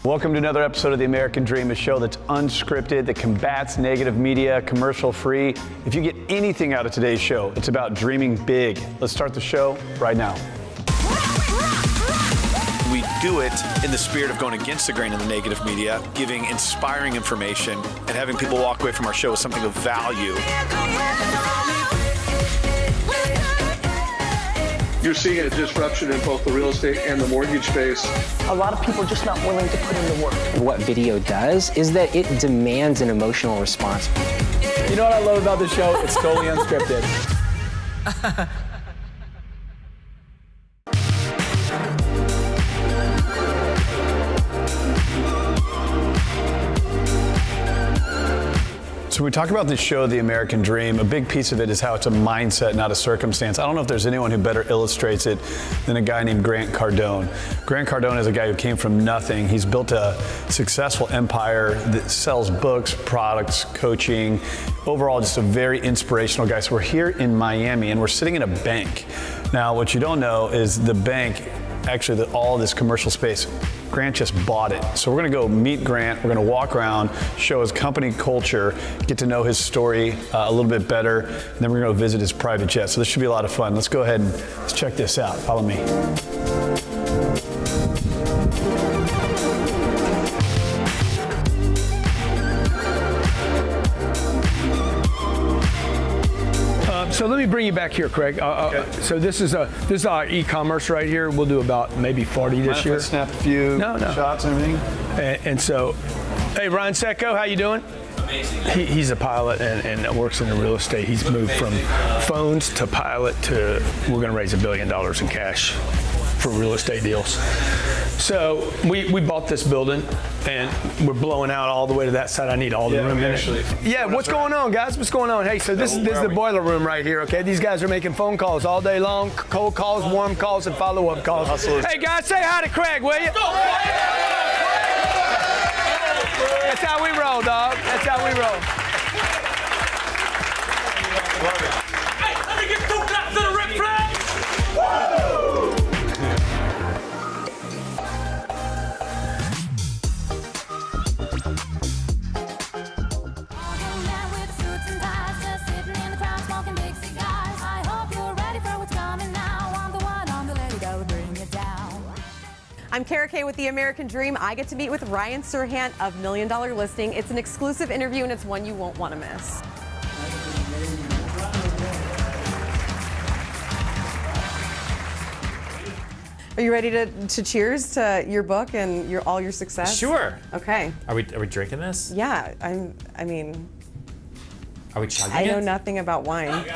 Welcome to another episode of The American Dream, a show that's unscripted, that combats negative media, commercial-free. If you get anything out of today's show, it's about dreaming big. Let's start the show right now. We do it in the spirit of going against the grain of the negative media, giving inspiring information, and having people walk away from our show with something of value. You're seeing a disruption in both the real estate and the mortgage space. A lot of people are just not willing to put in the work. What video does is that it demands an emotional response. You know what I love about this show? It's totally unscripted. So we talk about this show, The American Dream. A big piece of it is how it's a mindset, not a circumstance. I don't know if there's anyone who better illustrates it than a guy named Grant Cardone. Grant Cardone is a guy who came from nothing. He's built a successful empire that sells books, products, coaching. Overall, just a very inspirational guy. So we're here in Miami and we're sitting in a bank. Now, what you don't know is the bank, actually all this commercial space, Grant just bought it. So we're gonna go meet Grant, we're gonna walk around, show his company culture, get to know his story a little bit better, and then we're gonna go visit his private jet. So this should be a lot of fun. Let's go ahead and let's check this out. Follow me. So let me bring you back here, Craig. Okay. So this is our e-commerce right here. We'll do about maybe 40 this year. Snap a few shots and everything. And so, hey, Ryan Secco, how you doing? Amazing. He's a pilot and works in the real estate. He's moved from phones to pilot to we're going to raise $1 billion in cash for real estate deals. So we bought this building and we're blowing out all the way to that side. I need all the room in it. Yeah, what's going on, guys? What's going on? Hey, so this is the boiler room right here, okay? These guys are making phone calls all day long, cold calls, warm calls, and follow-up calls. Hey, guys, say hi to Craig, will you? That's how we roll, dog. That's how we roll. Hey, let me get 2 claps to the Ric Flair. I'm Kara Kay with The American Dream. I get to meet with Ryan Serhant of $1 Million Listing. It's an exclusive interview and it's one you won't want to miss. Are you ready to cheers to your book and all your success? Sure. Okay. Are we drinking this? Yeah, I mean, Are we chugging I know it? nothing about wine.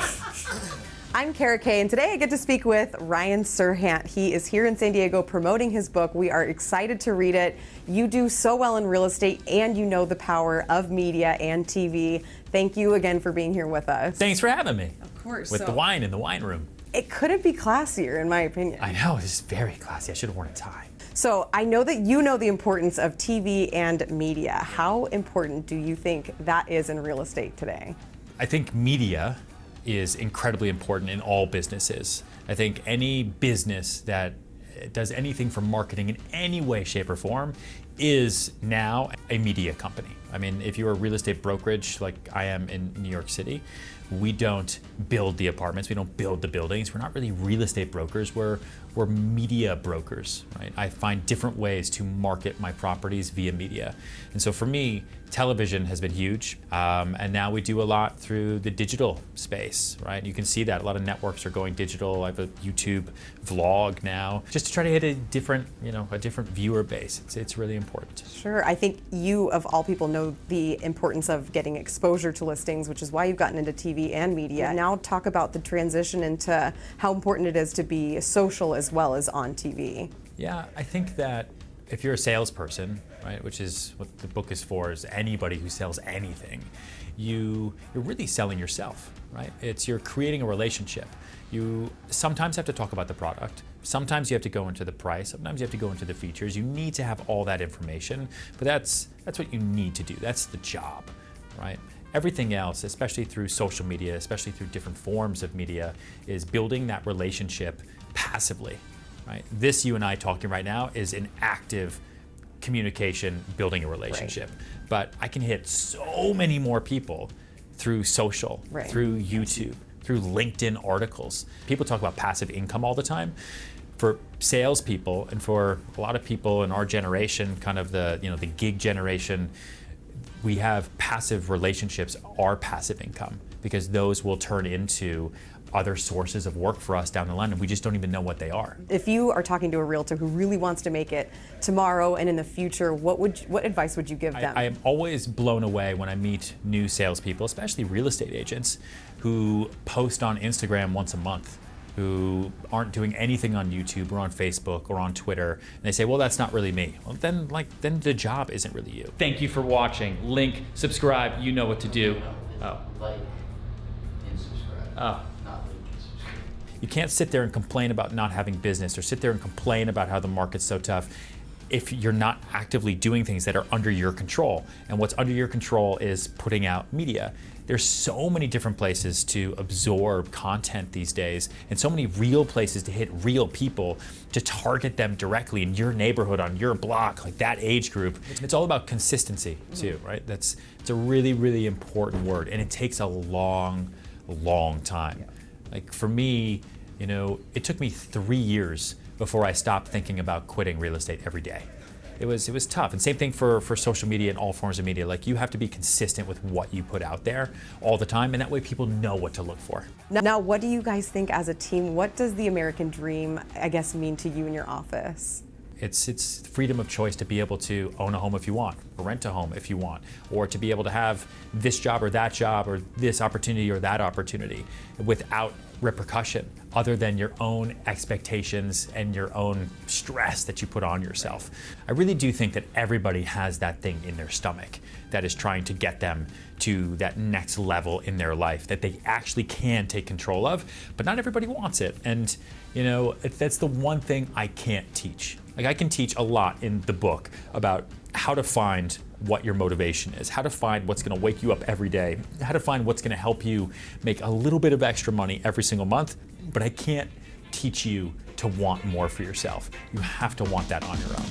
I'm Kara Kay, and today I get to speak with Ryan Serhant. He is here in San Diego promoting his book. We are excited to read it. You do so well in real estate, and you know the power of media and TV. Thank you again for being here with us. Thanks for having me. Of course. With the wine in the wine room. It couldn't be classier, in my opinion. I know, this is very classy. I should have worn a tie. So I know that you know the importance of TV and media. How important do you think that is in real estate today? I think media is incredibly important in all businesses. I think any business that does anything for marketing in any way, shape, or form is now a media company. I mean, if you're a real estate brokerage like I am in New York City, we don't build the apartments, we don't build the buildings. We're not really real estate brokers, we're media brokers, right? I find different ways to market my properties via media. And so for me, television has been huge, and now we do a lot through the digital space, right? You can see that a lot of networks are going digital. I have a YouTube vlog now, just to try to hit a different viewer base. It's really important. Sure, I think you, of all people, know the importance of getting exposure to listings, which is why you've gotten into TV and media. Now talk about the transition into how important it is to be social as well as on TV. Yeah, I think that if you're a salesperson, right, which is what the book is for, is anybody who sells anything, you're really selling yourself, right? You're creating a relationship. You sometimes have to talk about the product. Sometimes you have to go into the price. Sometimes you have to go into the features. You need to have all that information, but that's what you need to do. That's the job, right? Everything else, especially through social media, especially through different forms of media, is building that relationship passively, right? This, you and I talking right now, is an active communication, building a relationship. But I can hit so many more people through social, through YouTube, through LinkedIn articles. People talk about passive income all the time. For salespeople and for a lot of people in our generation, kind of the gig generation, we have passive relationships, our passive income, because those will turn into other sources of work for us down the line, and we just don't even know what they are. If you are talking to a realtor who really wants to make it tomorrow and in the future, what advice would you give them? I am always blown away when I meet new salespeople, especially real estate agents, who post on Instagram once a month, who aren't doing anything on YouTube or on Facebook or on Twitter, and they say, well, that's not really me. Well, then the job isn't really you. Thank you for watching. Link, subscribe, you know what to do. Oh. Like and subscribe. Oh. Not like and subscribe. You can't sit there and complain about not having business or sit there and complain about how the market's so tough if you're not actively doing things that are under your control. And what's under your control is putting out media. There's so many different places to absorb content these days, and so many real places to hit real people, to target them directly in your neighborhood, on your block, like that age group. It's all about consistency too, right? It's a really, really important word, and it takes a long time. Like for me, it took me 3 years before I stopped thinking about quitting real estate every day. It was tough. And same thing for social media and all forms of media. Like, you have to be consistent with what you put out there all the time, and that way people know what to look for. Now, what do you guys think as a team? What does the American dream, I guess, mean to you in your office? It's freedom of choice to be able to own a home if you want, or rent a home if you want, or to be able to have this job or this opportunity or that opportunity without repercussion other than your own expectations and your own stress that you put on yourself. I really do think that everybody has that thing in their stomach that is trying to get them to that next level in their life that they actually can take control of, but not everybody wants it. And that's the one thing I can't teach. Like, I can teach a lot in the book about how to find what your motivation is, how to find what's going to wake you up every day, how to find what's going to help you make a little bit of extra money every single month, but I can't teach you to want more for yourself. You have to want that on your own.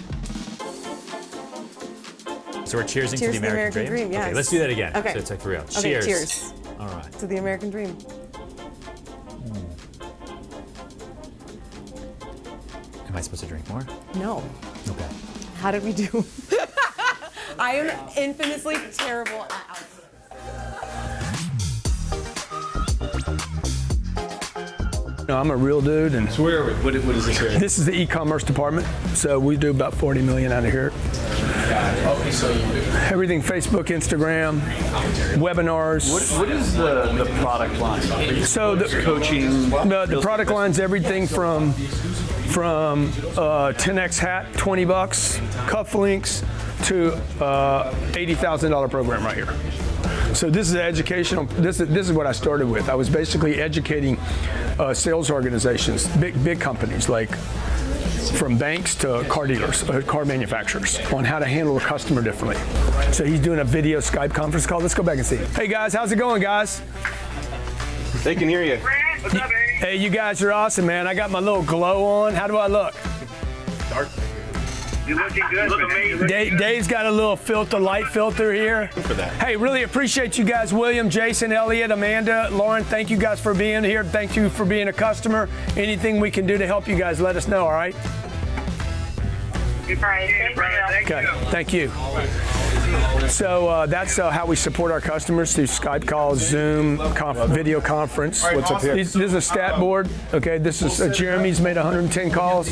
So we're cheersing to the American dream? Yes. Okay, let's do that again. Okay. So it's like 3 out. Okay, Cheers. cheers. All right. To the American dream. Am I supposed to drink more? No. Okay. How did we do? I am infamously terrible at alcohol. No, I'm a real dude, and So where are we? What is this here? this is the e-commerce department. So we do about 40 million out of here. Okay, so you do. Everything: Facebook, Instagram, webinars. What is the product line? So the Coaching. the product line's everything from 10x hat, $20, cufflinks, to $80,000 program right here. So this is educational. This is what I started with. I was basically educating sales organizations, big companies like from banks to car dealers, car manufacturers, on how to handle a customer differently. So he's doing a video Skype conference call. Let's go back and see. Hey guys, how's it going, guys? They can hear you. Hey, you guys are awesome, man. I got my little glow on. How do I look? You're looking good. Look amazing. Dave's got a little light filter here. For that. Hey, really appreciate you guys. William, Jason, Elliot, Amanda, Lauren, thank you guys for being here. Thank you for being a customer. Anything we can do to help you guys, let us know, all right? Okay, thank you. So that's how we support our customers through Skype calls, Zoom, video conference. What's up here? This is a stat board. Okay, this is Jeremy's made 110 calls.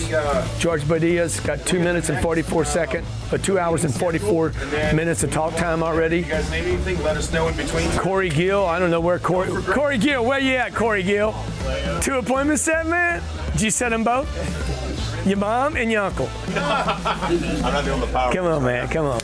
George Badia's got 2 minutes and 44 seconds, 2 hours and 44 minutes of talk time already. You guys need anything? Let us know in between. Corey Gill, I don't know where Corey Gill, where you at, Corey Gill? 2 appointments set, man? Did you set them both? Your mom and your uncle. I'm not doing the power. Come on, man, come on.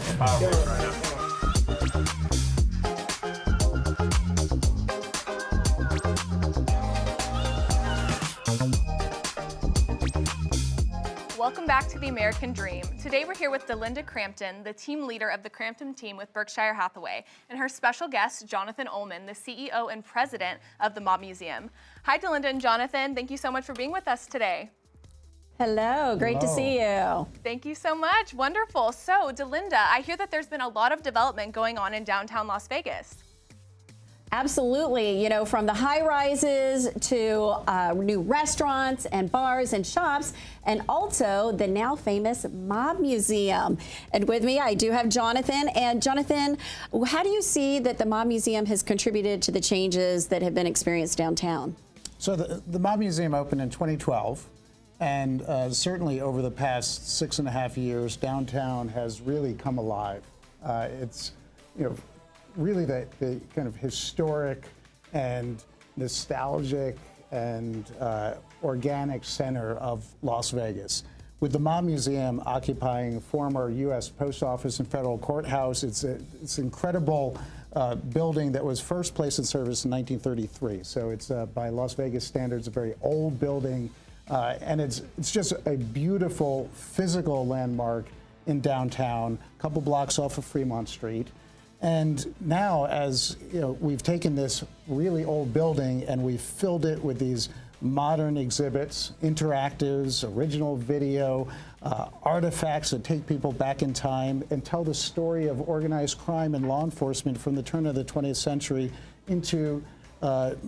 Welcome back to The American Dream. Today we're here with Delinda Crampton, the team leader of the Crampton team with Berkshire Hathaway, and her special guest, Jonathan Ullman, the CEO and president of the Mob Museum. Hi, Delinda and Jonathan. Thank you so much for being with us today. Hello, great to see you. Thank you so much. Wonderful. So, Delinda, I hear that there's been a lot of development going on in downtown Las Vegas. Absolutely. You know, from the high rises to new restaurants and bars and shops, and also the now famous Mob Museum. And with me, I do have Jonathan. And Jonathan, how do you see that the Mob Museum has contributed to the changes that have been experienced downtown? So the Mob Museum opened in 2012. And certainly over the past 6.5 years, downtown has really come alive. It's, you know, really the kind of historic and nostalgic and organic center of Las Vegas. With the Mob Museum occupying former U.S. Post Office and Federal Courthouse, it's an incredible building that was first placed in service in 1933. So it's, by Las Vegas standards, a very old building. And it's just a beautiful physical landmark in downtown, a couple blocks off of Fremont Street. And now, as you know, we've taken this really old building and we've filled it with these modern exhibits, interactives, original video, artifacts that take people back in time and tell the story of organized crime and law enforcement from the turn of the 20th century into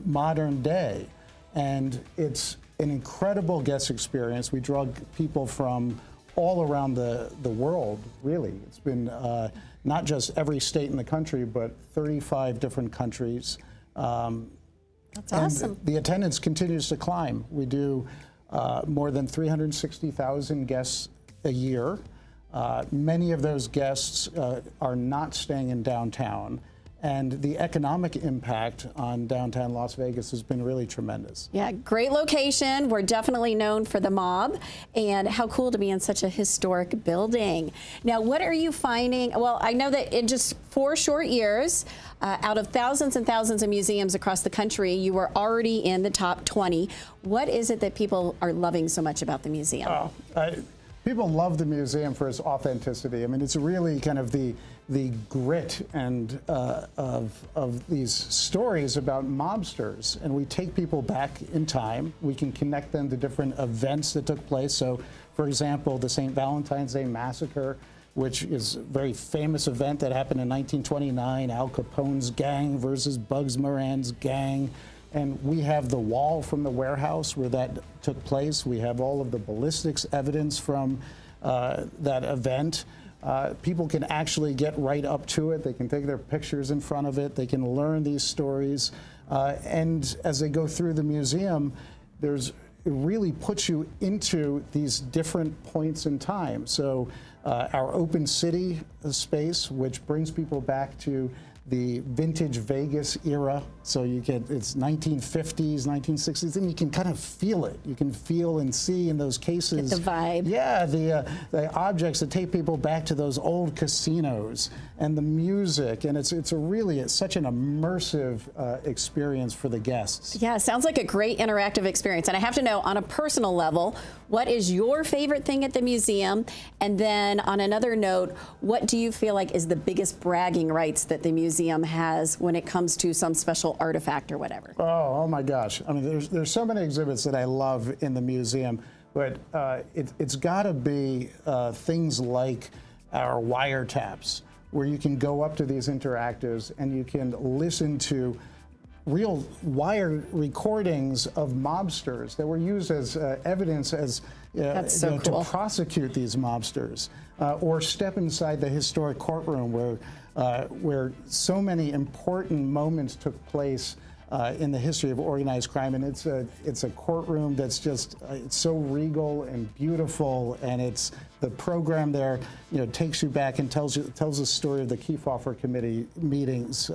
modern day. And it's an incredible guest experience. We draw people from all around the world, really. It's been not just every state in the country, but 35 different countries. That's awesome. The attendance continues to climb. We do more than 360,000 guests a year. Many of those guests are not staying in downtown. And the economic impact on downtown Las Vegas has been really tremendous. Yeah, great location. We're definitely known for the Mob, and how cool to be in such a historic building. Now, what are you finding? Well, I know that in just 4 short years, out of thousands and thousands of museums across the country, you were already in the top 20. What is it that people are loving so much about the museum? People love the museum for its authenticity. I mean, it's really kind of the grit and of these stories about mobsters, and we take people back in time. We can connect them to different events that took place. So, for example, the St. Valentine's Day Massacre, which is a very famous event that happened in 1929, Al Capone's gang versus Bugs Moran's gang. And we have the wall from the warehouse where that took place. We have all of the ballistics evidence from that event. People can actually get right up to it. They can take their pictures in front of it. They can learn these stories. And as they go through the museum, it really puts you into these different points in time. So our open city space, which brings people back to the vintage Vegas era. So you get, it's 1950s, 1960s, and you can kind of feel it. You can feel and see in those cases. Get the vibe. Yeah, the objects that take people back to those old casinos and the music. And it's such an immersive experience for the guests. Yeah, sounds like a great interactive experience. And I have to know, on a personal level, what is your favorite thing at the museum? And then on another note, what do you feel like is the biggest bragging rights that the museum has when it comes to some special artifact or whatever? Oh my gosh. I mean, there's so many exhibits that I love in the museum, but it's got to be things like our wiretaps, where you can go up to these interactives and you can listen to real wire recordings of mobsters that were used as evidence as That's so cool. to prosecute these mobsters, or step inside the historic courtroom where so many important moments took place in the history of organized crime. And it's a courtroom that's just it's so regal and beautiful, and it's the program there takes you back and tells the story of the Kefauver Committee meetings.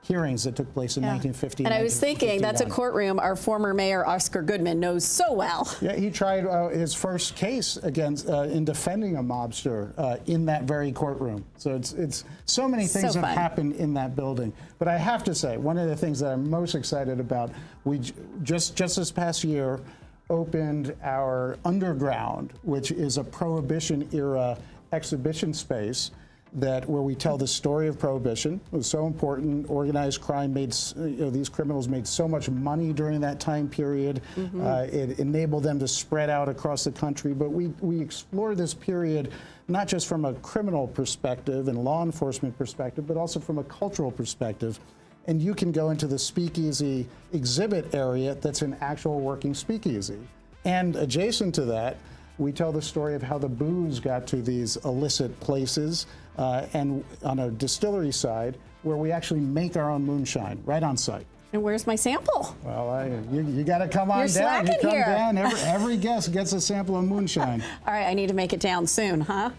Hearings that took place in 1950. And I was thinking, that's a courtroom our former mayor, Oscar Goodman, knows so well. Yeah, he tried his first case against in defending a mobster in that very courtroom. So it's so many things have happened in that building. But I have to say, one of the things that I'm most excited about, we just this past year opened our Underground, which is a Prohibition era exhibition space where we tell the story of Prohibition. It was so important. Organized crime made, these criminals made so much money during that time period. It enabled them to spread out across the country. But we explore this period not just from a criminal perspective and law enforcement perspective, but also from a cultural perspective. And you can go into the speakeasy exhibit area that's an actual working speakeasy. And adjacent to that, we tell the story of how the booze got to these illicit places, and on a distillery side, where we actually make our own moonshine right on site. And where's my sample? Well, you got to come on You're down. You slacking come here. down. Every guest gets a sample of moonshine. All right, I need to make it down soon, huh?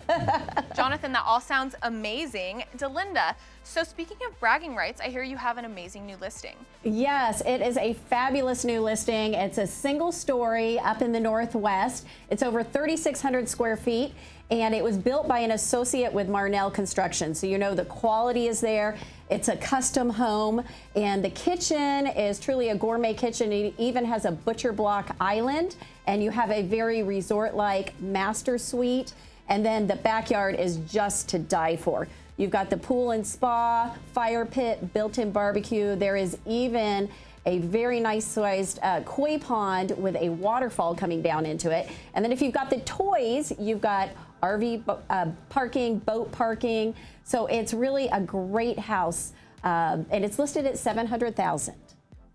Jonathan, that all sounds amazing. Delinda, so speaking of bragging rights, I hear you have an amazing new listing. Yes, it is a fabulous new listing. It's a single story up in the Northwest. It's over 3,600 square feet, and it was built by an associate with Marnell Construction. So you know the quality is there. It's a custom home, and the kitchen is truly a gourmet kitchen. It even has a butcher block island, and you have a very resort-like master suite, and then the backyard is just to die for. You've got the pool and spa, fire pit, built-in barbecue. There is even a very nice sized koi pond with a waterfall coming down into it. And then if you've got the toys, you've got RV parking, boat parking. So it's really a great house, and it's listed at $700,000.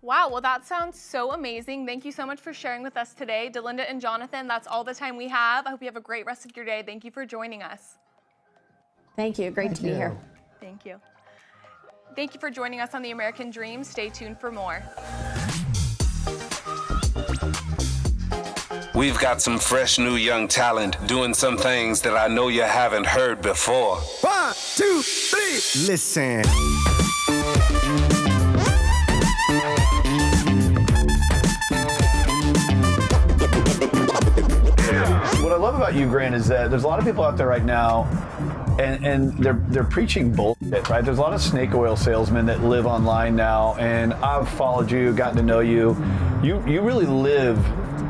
Wow, well that sounds so amazing. Thank you so much for sharing with us today. Delinda and Jonathan, that's all the time we have. I hope you have a great rest of your day. Thank you for joining us. Thank you, great to be here. Thank you. Thank you for joining us on The American Dream. Stay tuned for more. We've got some fresh new young talent doing some things that I know you haven't heard before. 1, 2, 3, listen. What I love about you, Grant, is that there's a lot of people out there right now, and they're preaching bullshit, right? There's a lot of snake oil salesmen that live online now, and I've followed you, gotten to know you. You really live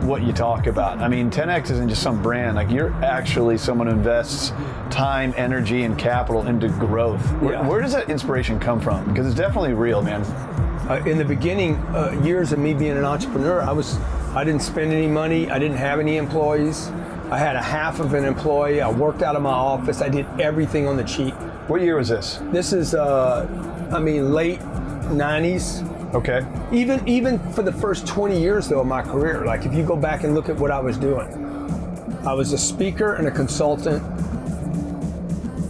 what you talk about. I mean, 10X isn't just some brand. Like, you're actually someone who invests time, energy, and capital into growth. Where does that inspiration come from? Because it's definitely real, man. In the beginning years of me being an entrepreneur, I didn't spend any money. I didn't have any employees. I had a half of an employee. I worked out of my office. I did everything on the cheap. What year was this? This is, late 90s. Okay. Even for the first 20 years, though, of my career, like if you go back and look at what I was doing, I was a speaker and a consultant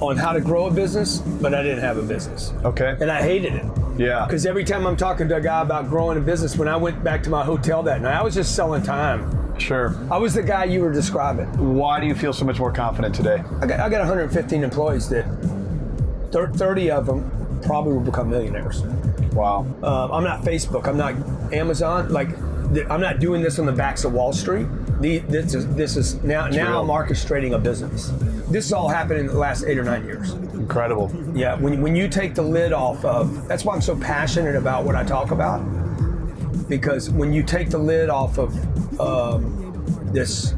on how to grow a business, but I didn't have a business. Okay. And I hated it. Yeah. Because every time I'm talking to a guy about growing a business, when I went back to my hotel that night, I was just selling time. Sure. I was the guy you were describing. Why do you feel so much more confident today? I got 115 employees that 30 of them probably will become millionaires. Wow. I'm not Facebook. I'm not Amazon. Like, I'm not doing this on the backs of Wall Street. This is now I'm orchestrating a business. This has all happened in the last 8 or 9 years. Incredible. Yeah. When you take the lid off of, that's why I'm so passionate about what I talk about. Because when you take the lid off of this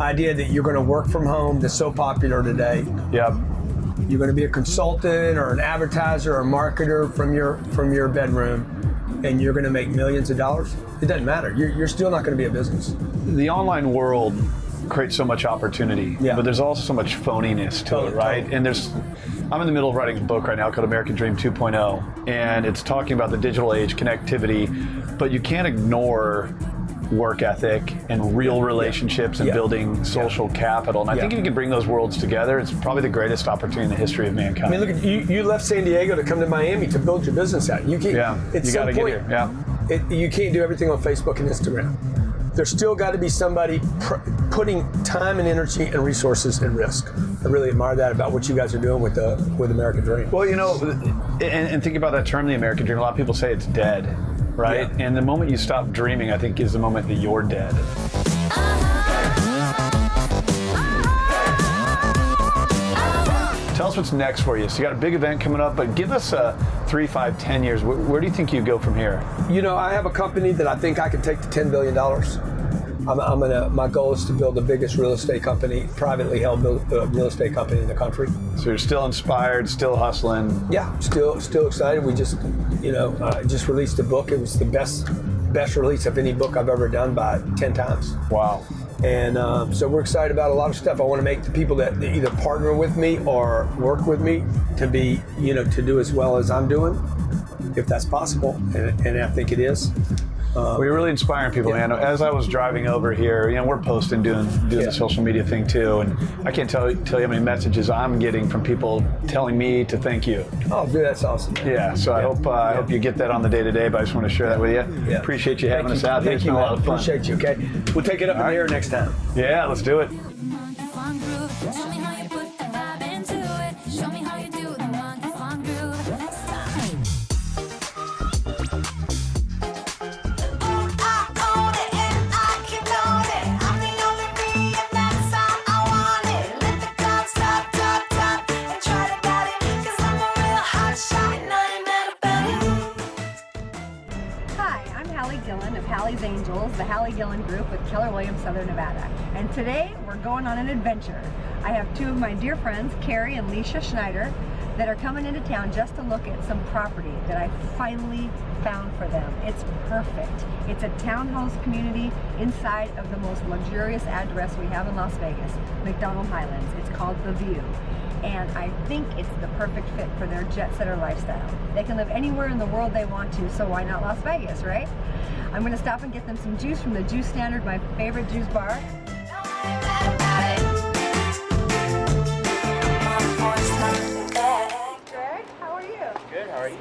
idea that you're going to work from home, that's so popular today. Yeah. You're going to be a consultant or an advertiser or a marketer from your bedroom, and you're going to make millions of dollars. It doesn't matter. You're still not going to be a business. The online world creates so much opportunity, but there's also so much phoniness to it, right? And I'm in the middle of writing a book right now called American Dream 2.0, and it's talking about the digital age, connectivity, but you can't ignore work ethic and real relationships and building social capital. And I think if you can bring those worlds together, it's probably the greatest opportunity in the history of mankind. I mean, look at you left San Diego to come to Miami to build your business out. You can't. You got to get here. You can't do everything on Facebook and Instagram. There's still got to be somebody putting time and energy and resources at risk. I really admire that about what you guys are doing with American Dream. Well, and think about that term, the American Dream. A lot of people say it's dead, right? Yeah. And the moment you stop dreaming, I think, is the moment that you're dead. Tell us what's next for you. So you got a big event coming up, but give us 3, 5, 10 years. Where do you think you go from here? I have a company that I think I can take to $10 billion. my goal is to build the biggest real estate company, privately held real estate company in the country. So you're still inspired, still hustling. Yeah, still excited. We just, just released a book. It was the best release of any book I've ever done by 10 times. Wow. And so we're excited about a lot of stuff. I want to make the people that either partner with me or work with me to be, to do as well as I'm doing, if that's possible. And I think it is. We're really inspiring people, man. As I was driving over here, we're posting, doing the social media thing too, and I can't tell you how many messages I'm getting from people telling me to thank you. Oh, dude, that's awesome. Yeah, so I hope you get that on the day-to-day, but I just want to share that with you. Yeah. Appreciate you having us out here. It's been a lot of fun. Appreciate you, okay? We'll take it up in the air next time. Yeah, let's do it. Hali Gillin of Hali's Angels, the Hali Gillin group with Keller Williams, Southern Nevada. And today we're going on an adventure. I have two of my dear friends, Kari and Lisha Schneider, that are coming into town just to look at some property that I finally found for them. It's perfect. It's a townhouse community inside of the most luxurious address we have in Las Vegas, McDonald Highlands. It's called The View. And I think it's the perfect fit for their jet-setter lifestyle. They can live anywhere in the world they want to, so why not Las Vegas, right? I'm gonna stop and get them some juice from the Juice Standard, my favorite juice bar. Greg, how are you? Good, how are you?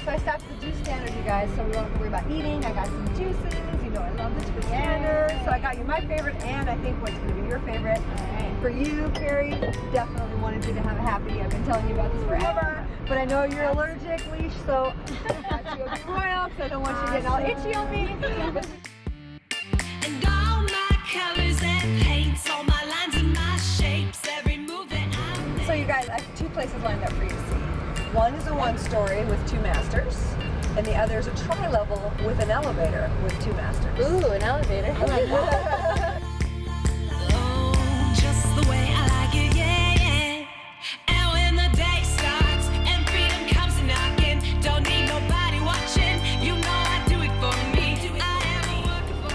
So I stopped at the Juice Standard, you guys, so we don't have to worry about eating. I got some juices, I love this for standard. So I got you my favorite, and I think what's going to be your favorite. For you, Kari, definitely wanted you to have a happy. I've been telling you about this forever, but I know you're allergic, Leash, so I got you a royal, because I don't want you getting all itchy on me. And all my colors and paints, all my lines and my shapes, every move that I make. So you guys, I have two places lined up for you to see. One is a one-story with 2 masters, and the other is a tri-level with an elevator with 2 masters. Ooh, an elevator. Oh, just the way I like it, yeah. And when the day starts and freedom comes knocking, don't need nobody watching. You know I do it for me. I am working for.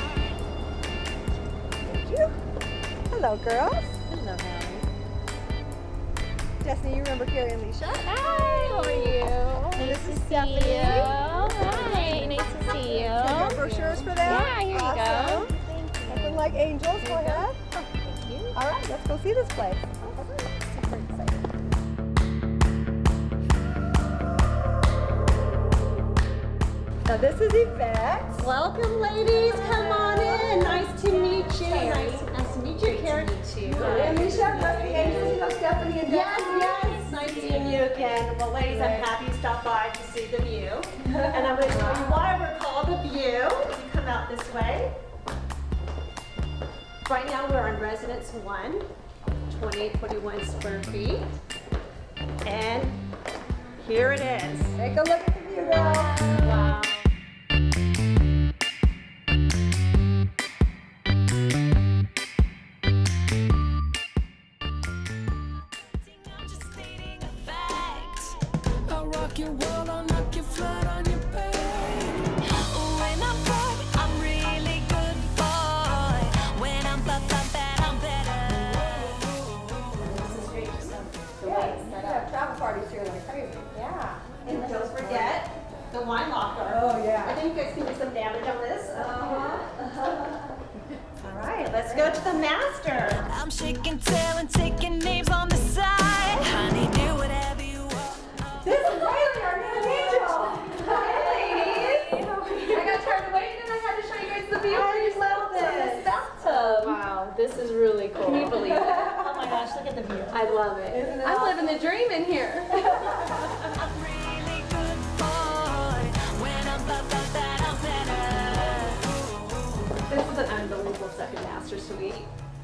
Thank you. Hello, girls. Hello, Hali. Destiny, you remember Kari and Lisha? Hi, how are you? And this is Stephanie. Hi, nice to see you. So I got brochures for them? Yeah, here you go. Thank you. Nothing like angels. Go ahead. Thank you. All right, let's go see this place. Super excited. Now this is Yvette. Welcome, ladies. Come on in. Nice to meet you. Nice to meet you, Kari. And Lisha, you know Stephanie and Yes. Nice seeing you again. Well, ladies, I'm happy you stopped by to see the view. And I'm going to tell you why we're called the View. You come out this way. Right now, we're on Residence 1, 2021 square feet. And here it is. Take a look at the view, girls. Wow. Your world, I'll knock you flat on your back. When I'm broke, I'm really good boy. When I'm bad, I'm better. This is great. The way it's set Yeah, up. travel parties here like crazy. Yeah. And don't forget the wine locker. Oh, yeah. I think you guys can do some damage on this. All right, let's go to the master. I'm shaking tail and taking names on the side. Honey, do whatever you want. This is Riley, our new angel. Hi, ladies. I got tired of waiting and I had to show you guys the view. Hi, little the view. I love it. Isn't it I'm awesome? living the dream in here. This is an unbelievable second master suite.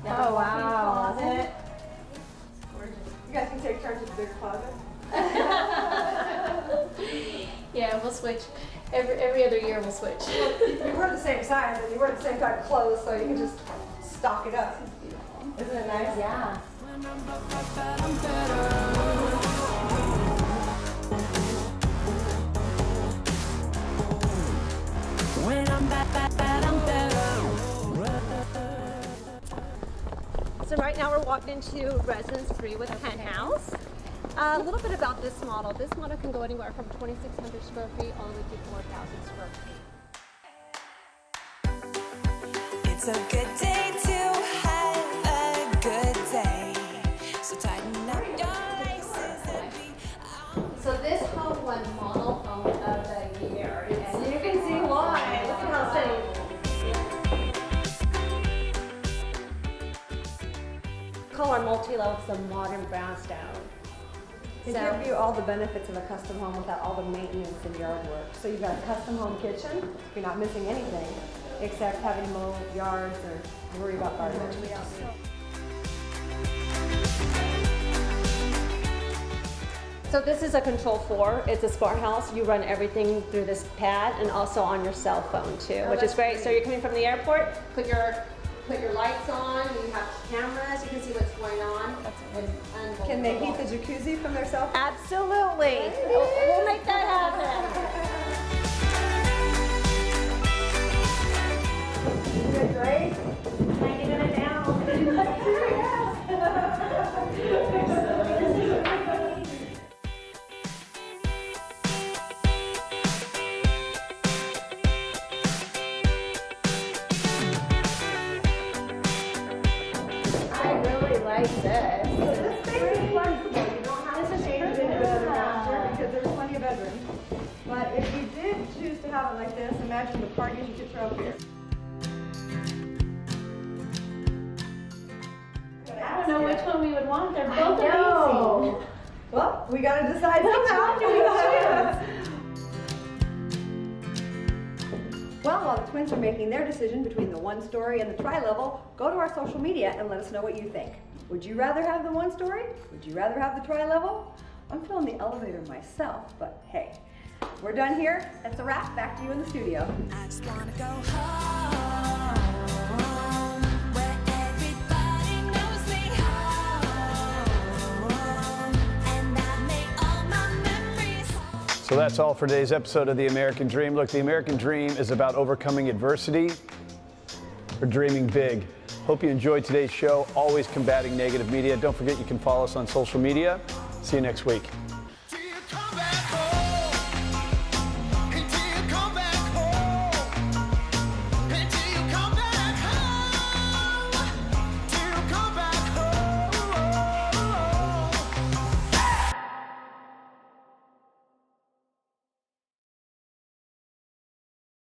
Oh, wow. Closet. You guys can take turns with the bigger closet. Yeah, we'll switch. Every other year we'll switch. You wear the same size and you wear the same type of clothes, so you can just stock it up. Isn't it nice? Yeah. So right now we're walking into Residence 3 with Penthouse. A little bit about this model. This model can go anywhere from 2,600 square feet all the way to 4,000 square feet. It's a good day to have a good day. So tighten up your laces and be So this home won Model Home of the Year. And you can see why. Look at how safe. Call our multi-level some modern brownstone. They give you all the benefits of a custom home without all the maintenance and yard work. So you've got a custom home kitchen. You're not missing anything except having to mow yards or worry about garbage. So this is a Control 4. It's a smart house. You run everything through this pad and also on your cell phone too, which is great. So you're coming from the airport, put your lights on, you have cameras, you can see what's going on. Can they heat the jacuzzi from their cell phone? Absolutely. We'll make that happen. You did great. Hanging it down. Like this. So this space is flexible. You don't have to change it into another master because there's plenty of bedrooms. But if you did choose to have it like this, imagine the parties you could throw here. I don't know which one we would want. They're both amazing. Well, we got to decide somehow. Well, while the twins are making their decision between the one-story and the tri-level, go to our social media and let us know what you think. Would you rather have the one-story? Would you rather have the tri-level? I'm feeling the elevator myself, but hey, we're done here. That's a wrap. Back to you in the studio. I just wanna go home, where everybody knows me home, and I make all my memories. So that's all for today's episode of The American Dream. Look, the American Dream is about overcoming adversity or dreaming big. Hope you enjoyed today's show, always combating negative media. Don't forget you can follow us on social media. See you next week.